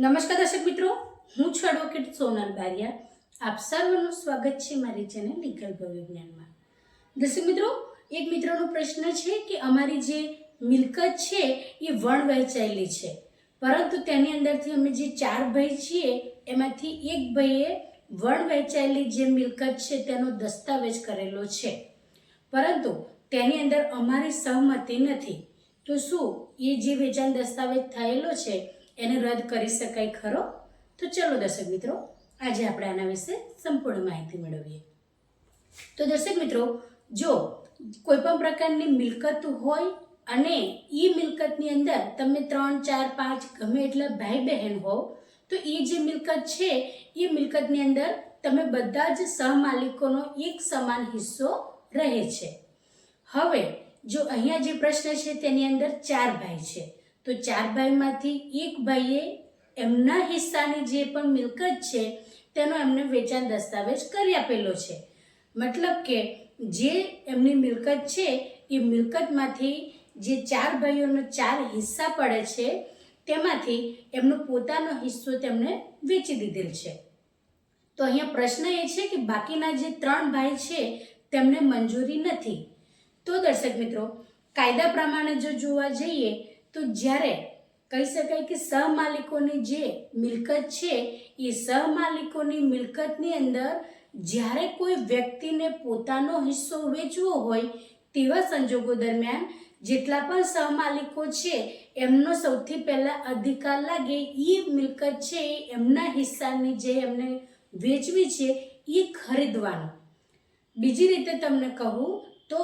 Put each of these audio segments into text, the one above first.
નમસ્કાર દર્શક મિત્રો, હું છું એડવોકેટ સોનલ બારિયા. આપ સર્વનું સ્વાગત છે મારી ચેનલ લીગલ ભવવિજ્ઞાનમાં. દર્શક મિત્રો, એક મિત્રનો પ્રશ્ન છે કે અમારી જે મિલકત છે એ વણ વહેંચાયેલી છે, પરંતુ તેની અંદરથી અમે જે 4 ભાઈ છીએ એમાંથી એક ભાઈએ વણ વહેંચાયેલી જે મિલકત છે તેનો દસ્તાવેજ કરેલો છે, પરંતુ તેની અંદર અમારી સહમતિ નથી. તો શું એ જે વેચાણ દસ્તાવેજ થયેલો છે એને રદ કરી શકાય ખરો? તો ચલો દર્શક મિત્રો, આજે આપણે આના વિશે સંપૂર્ણ માહિતી મેળવીએ. તો દર્શક મિત્રો, જો કોઈ પણ પ્રકારની મિલકત હોય અને એ મિલકતની અંદર તમે 3, 4, 5 ગમે એટલા ભાઈ બહેન હોવ, તો એ જે મિલકત છે એ મિલકતની અંદર તમે બધા જ સહમાલિકોનો એક સમાન હિસ્સો રહે છે. હવે જો અહીંયા જે પ્રશ્ન છે તેની અંદર 4 ભાઈ છે, તો 4 ભાઈમાંથી એક ભાઈએ એમના હિસ્સાની જે પણ મિલકત છે તેનો એમને વેચાણ દસ્તાવેજ કરી આપેલો છે. મતલબ કે જે એમની મિલકત છે એ મિલકતમાંથી જે 4 ભાઈઓનો 4 હિસ્સા પડે છે તેમાંથી એમનો પોતાનો હિસ્સો તેમને વેચી દીધેલ છે. તો અહીંયા પ્રશ્ન એ છે કે બાકીના જે 3 ભાઈ છે તેમને મંજૂરી નથી. તો દર્શક મિત્રો, કાયદા પ્રમાણે જો જોવા જઈએ તો જ્યારે કહી શકાય કે સહમાલિકોની જે મિલકત છે એ સહમાલિકોની મિલકતની અંદર જ્યારે કોઈ વ્યક્તિને પોતાનો હિસ્સો વેચવો હોય તેવા સંજોગો દરમિયાન જેટલા પણ સહમાલિકો છે એમનો સૌથી પહેલાં અધિકાર લાગે એ મિલકત છે એમના હિસ્સાની જે એમને વેચવી છે એ ખરીદવાનો. બીજી રીતે તમને કહું તો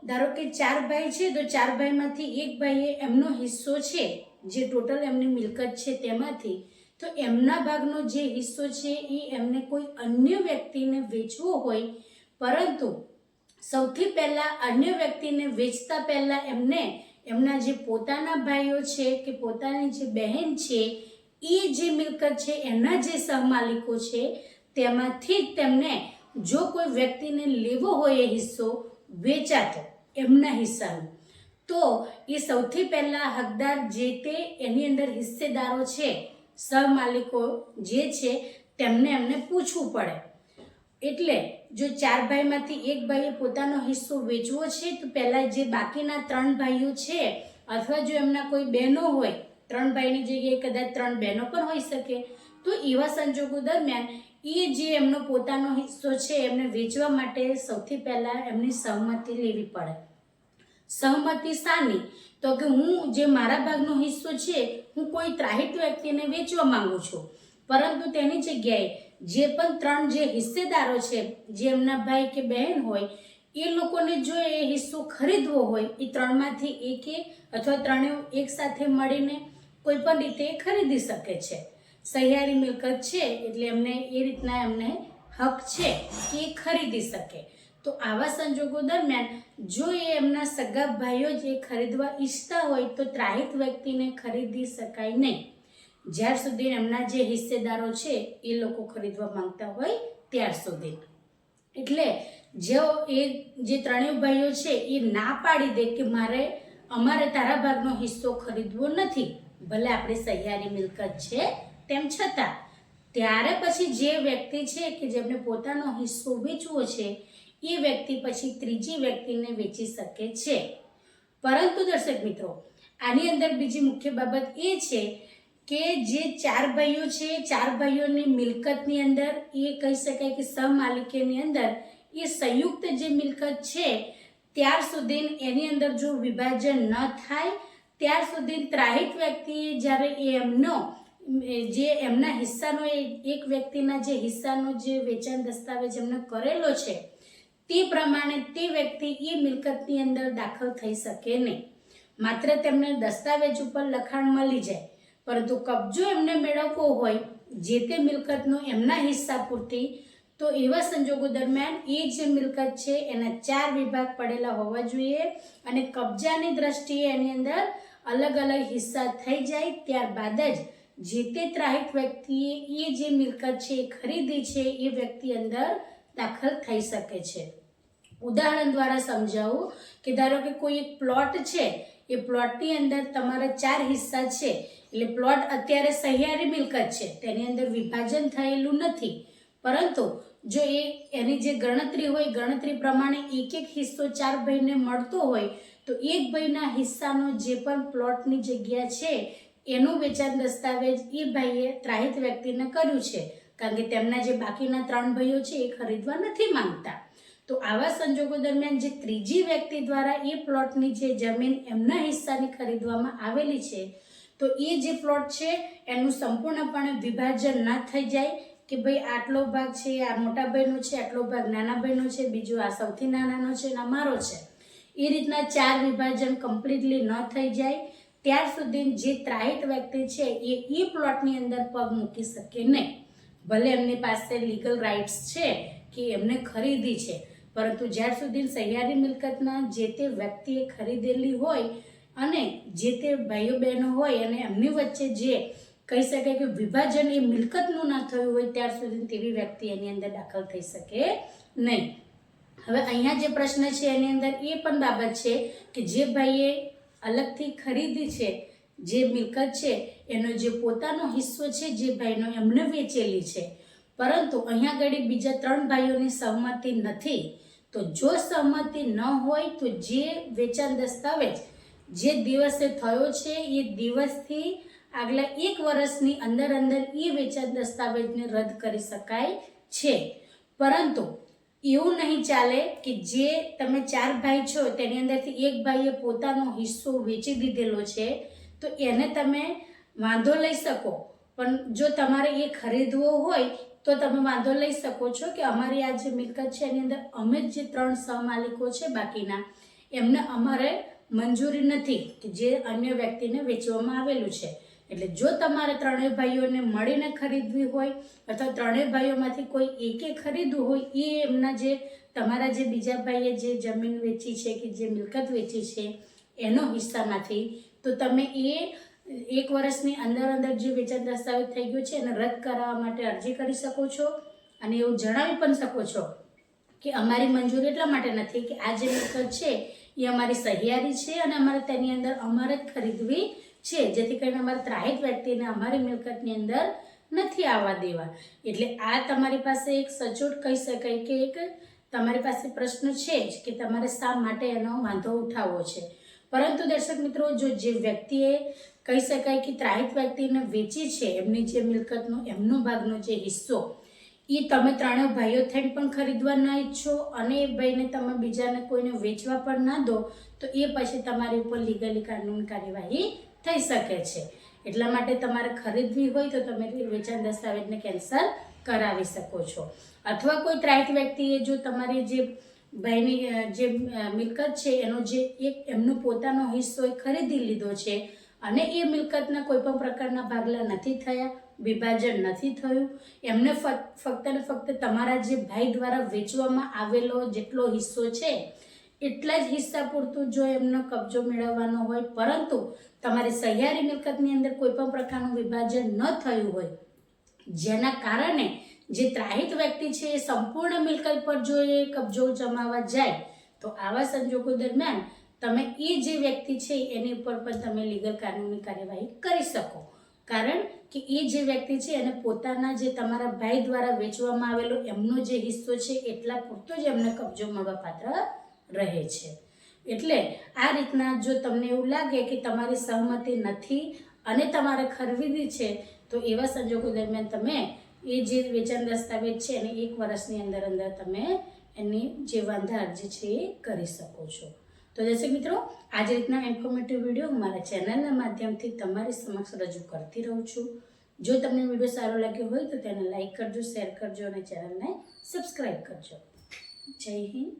ધારો કે 4 ભાઈ છે, તો 4 ભાઈમાંથી એક ભાઈએ એમનો હિસ્સો છે જે ટોટલ એમની મિલકત છે તેમાંથી, તો એમના ભાગનો જે હિસ્સો છે એ એમને કોઈ અન્ય વ્યક્તિને વેચવો હોય, પરંતુ સૌથી પહેલાં અન્ય વ્યક્તિને વેચતા પહેલાં એમને એમના જે પોતાના ભાઈઓ છે કે પોતાની જે બહેન છે એ જે મિલકત છે એના જે સહમાલિકો છે તેમાંથી જ તેમને જો કોઈ વ્યક્તિને લેવો હોય એ હિસ્સો વેચાતો એમના હિસ્સાનું, તો એ સૌથી પહેલાં હકદાર જે તે એની અંદર હિસ્સેદારો છે સહમાલિકો જે છે તેમને એમને પૂછવું પડે. એટલે જો 4 ભાઈમાંથી એક ભાઈએ પોતાનો હિસ્સો વેચવો છે તો પહેલાં જે બાકીના 3 ભાઈઓ છે, અથવા જો એમના કોઈ બહેનો હોય, 3 ભાઈની જગ્યાએ કદાચ 3 બહેનો પણ હોઈ શકે, તો એવા સંજોગો દરમિયાન એ જે એમનો પોતાનો હિસ્સો છે એમને વેચવા માટે સૌથી પહેલાં એમની સહમતિ લેવી પડે. સહમતિ શાની? તો કે હું જે મારા ભાગનો હિસ્સો છે હું કોઈ ત્રાહિત વ્યક્તિને વેચવા માંગુ છું, પરંતુ તેની જગ્યાએ જે પણ 3 જે હિસ્સેદારો છે જે એમના ભાઈ કે બહેન હોય એ લોકોને જો એ હિસ્સો ખરીદવો હોય, એ 3માંથી એકે અથવા 3 એક સાથે મળીને કોઈ પણ રીતે ખરીદી શકે છે. સહિયારી મિલકત છે એટલે એમને એ રીતના એમને હક છે કે એ ખરીદી શકે. તો આવા સંજોગો દરમિયાન જો એ એમના સગા ભાઈઓ જે ખરીદવા ઈચ્છતા હોય તો ત્રાહિત વ્યક્તિને ખરીદી શકાય નહીં, જ્યાર સુધી એમના જે હિસ્સેદારો છે એ લોકો ખરીદવા માંગતા હોય ત્યાર સુધી. એટલે જો એ જે 3 ભાઈઓ છે એ ના પાડી દે કે અમારે તારા ભાગનો હિસ્સો ખરીદવો નથી, ભલે આપણી સહિયારી મિલકત છે તેમ છતાં, ત્યારે પછી જે વ્યક્તિ છે કે જેમને પોતાનો હિસ્સો વેચવો છે એ વ્યક્તિ પછી ત્રીજી વ્યક્તિને વેચી શકે છે. પરંતુ દર્શક મિત્રો, આની અંદર બીજી મુખ્ય બાબત એ છે કે જે 4 ભાઈઓ છે, 4 ભાઈઓની મિલકતની અંદર એ કહી શકાય કે સહમાલિકીની અંદર એ સંયુક્ત જે મિલકત છે ત્યાર સુધી એની અંદર જો વિભાજન ન થાય ત્યાર સુધી ત્રાહિત વ્યક્તિએ જ્યારે જે એમના હિસ્સાનો એક વ્યક્તિના જે હિસ્સાનો જે વેચાણ દસ્તાવેજ એમને કરેલો છે તે પ્રમાણે તે વ્યક્તિ એ મિલકતની અંદર દાખલ થઈ શકે નહીં. માત્ર તેમને દસ્તાવેજ ઉપર લખાણ મળી જાય, પરંતુ કબજો એમને મેળવવો હોય જે તે મિલકતનો એમના હિસ્સા પૂરતી, તો એવા સંજોગો દરમિયાન એ જે મિલકત છે એના 4 વિભાગ પડેલા હોવા જોઈએ અને કબજાની દ્રષ્ટિએ એની અંદર અલગ અલગ હિસ્સા થઈ જાય ત્યારબાદ જ જે તે ત્રાહિત વ્યક્તિએ એ જે મિલકત છે એ ખરીદી છે એ વ્યક્તિ અંદર દાખલ થઈ શકે છે. ઉદાહરણ દ્વારા સમજાવું કે ધારો કે કોઈ એક પ્લોટ છે, એ પ્લોટની અંદર તમારા 4 હિસ્સા છે, એટલે પ્લોટ અત્યારે સહિયારી મિલકત છે, તેની અંદર વિભાજન થયેલું નથી, પરંતુ જો એની જે ગણતરી હોય, ગણતરી પ્રમાણે એક હિસ્સો 4 ભાઈને મળતો હોય તો એક ભાઈના હિસ્સાનો જે પણ પ્લોટની જગ્યા છે એનું વેચાણ દસ્તાવેજ એ ભાઈએ ત્રાહિત વ્યક્તિને કર્યું છે, કારણ કે તેમના જે બાકીના 3 ભાઈઓ છે એ ખરીદવા નથી માંગતા. તો આવા સંજોગો દરમિયાન જે ત્રીજી વ્યક્તિ દ્વારા એ પ્લોટની જે જમીન એમના હિસ્સાની ખરીદવામાં આવેલી છે, તો એ જે પ્લોટ છે એનું સંપૂર્ણપણે વિભાજન ના થઈ જાય કે ભાઈ આટલો ભાગ છે આ મોટા ભાઈનો છે, આટલો ભાગ નાના ભાઈનો છે, બીજો આ સૌથી નાનાનો છે અને મારો છે, એ રીતના 4 વિભાજન કમ્પ્લીટલી ન થઈ જાય ત્યાર સુધી જે ત્રાહિત વ્યક્તિ છે એ પ્લોટની અંદર પગ મૂકી શકે નહીં. ભલે એમની પાસે લીગલ રાઇટ્સ છે કે એમને ખરીદી છે, પરંતુ જ્યાર સુધી સહિયારી મિલકતના જે તે વ્યક્તિએ ખરીદેલી હોય અને જે તે ભાઈઓ બહેનો હોય અને એમની વચ્ચે જે કહી શકાય કે વિભાજન એ મિલકતનું ના થયું હોય ત્યાર સુધી તેવી વ્યક્તિ એની અંદર દાખલ થઈ શકે નહીં. હવે અહીંયા જે પ્રશ્ન છે એની અંદર એ પણ બાબત છે કે જે ભાઈએ અલગથી ખરીદી છે જે મિલકત છે એનો જે પોતાનો હિસ્સો છે જે ભાઈનો એમને વેચેલી છે, પરંતુ અહીંયા આગળ બીજા 3 ભાઈઓની સહમતિ નથી. તો જો સહમતિ ન હોય તો જે વેચાણ દસ્તાવેજ જે દિવસે થયો છે એ દિવસથી આગલા 1 વર્ષની અંદર એ વેચાણ દસ્તાવેજને રદ કરી શકાય છે. પરંતુ એવું નહીં ચાલે કે જે તમે 4 ભાઈ છો તેની અંદરથી એક ભાઈએ પોતાનો હિસ્સો વેચી દીધેલો છે તો એને તમે વાંધો લઈ શકો, પણ જો તમારે એ ખરીદવો હોય તો તમે વાંધો લઈ શકો છો કે અમારી આ જે મિલકત છે એની અંદર અમે જે 3 સહમાલિકો છે બાકીના એમને અમારે મંજૂરી નથી કે જે અન્ય વ્યક્તિને વેચવામાં આવેલું છે. એટલે જો તમારે 3 ભાઈઓને મળીને ખરીદવી હોય અથવા 3 ભાઈઓમાંથી કોઈ એકે ખરીદવું હોય એ એમના જે તમારા જે બીજા ભાઈએ જે જમીન વેચી છે કે જે મિલકત વેચી છે એનો હિસ્સામાંથી, તો તમે એ 1 વર્ષની અંદર જે વેચાણ દસ્તાવેજ થઈ ગયો છે એને રદ કરાવવા માટે અરજી કરી શકો છો અને એવું જણાવી પણ શકો છો કે અમારી મંજૂરી એટલા માટે નથી કે આ જે મિલકત છે એ અમારી સહિયારી છે અને અમારે તેની અંદર અમારે જ ખરીદવી છે, જેથી કરીને અમારે ત્રાહિત વ્યક્તિને અમારી મિલકતની અંદર નથી આવવા દેવા. એટલે આ તમારી પાસે એક સચોટ કહી શકાય કે એક તમારી પાસે પ્રશ્ન છે જ કે તમારે શા માટે એનો વાંધો ઉઠાવવો છે. પરંતુ દર્શક મિત્રો, જો જે વ્યક્તિએ કહી શકાય કે ત્રાહિત વ્યક્તિને વેચી છે એમની જે મિલકતનો એમનો ભાગનો જે હિસ્સો એ તમે 3 ભાઈઓ થઈને પણ ખરીદવા ના ઈચ્છો અને એ ભાઈને તમે બીજાને કોઈને વેચવા પણ ના દો તો એ પછી તમારી ઉપર લીગલી કાનૂની કાર્યવાહી થઈ શકે છે. એટલા માટે તમારે ખરીદવી હોય તો તમે વેચાણ દસ્તાવેજને કેન્સલ કરાવી શકો છો. અથવા કોઈ ત્રાહિત વ્યક્તિએ જો તમારી જે ભાઈની જે મિલકત છે એનો જે એક એમનો પોતાનો હિસ્સો એ ખરીદી લીધો છે અને એ મિલકતના કોઈ પણ પ્રકારના ભાગલા નથી થયા, વિભાજન નથી થયું, એમને ફક્ત ને ફક્ત તમારા જે ભાઈ દ્વારા વેચવામાં આવેલો જેટલો હિસ્સો છે એટલા જ હિસ્સા પૂરતું જો એમનો કબજો મેળવવાનો હોય, પરંતુ તમારી સહિયારી મિલકતની અંદર કોઈ પણ પ્રકારનું વિભાજન ન થયું હોય જેના કારણે જે ત્રાહિત વ્યક્તિ છે એ સંપૂર્ણ મિલકત પર જો એ કબજો જમાવવા જાય તો આવા સંજોગો દરમિયાન તમે એ જે વ્યક્તિ છે એની ઉપર પણ તમે લીગલ કાનૂની કાર્યવાહી કરી શકો, કારણ કે એ જે વ્યક્તિ છે એને પોતાના જે તમારા ભાઈ દ્વારા વેચવામાં આવેલો એમનો જે હિસ્સો છે એટલા પૂરતો જ એમને કબજો મળવા પાત્ર રહે છે. એટલે આ રીતના જો તમને એવું લાગે કે તમારી સહમતિ નથી અને તમારે ખરીદી છે તો એવા સંજોગો દરમિયાન તમે એ જે વેચાણ દસ્તાવેજ છે એને 1 વર્ષની અંદર તમે એની જે વાંધા અરજી છે એ કરી શકો છો. તો દર્શક મિત્રો, આ જ રીતના ઇન્ફોર્મેટિવ વિડીયો હું મારા ચેનલના માધ્યમથી તમારી સમક્ષ રજૂ કરતી રહું છું. જો તમને વિડીયો સારો લાગ્યો હોય તો તેને લાઈક કરજો, શેર કરજો અને ચેનલને સબસ્ક્રાઈબ કરજો. જય હિન્દ.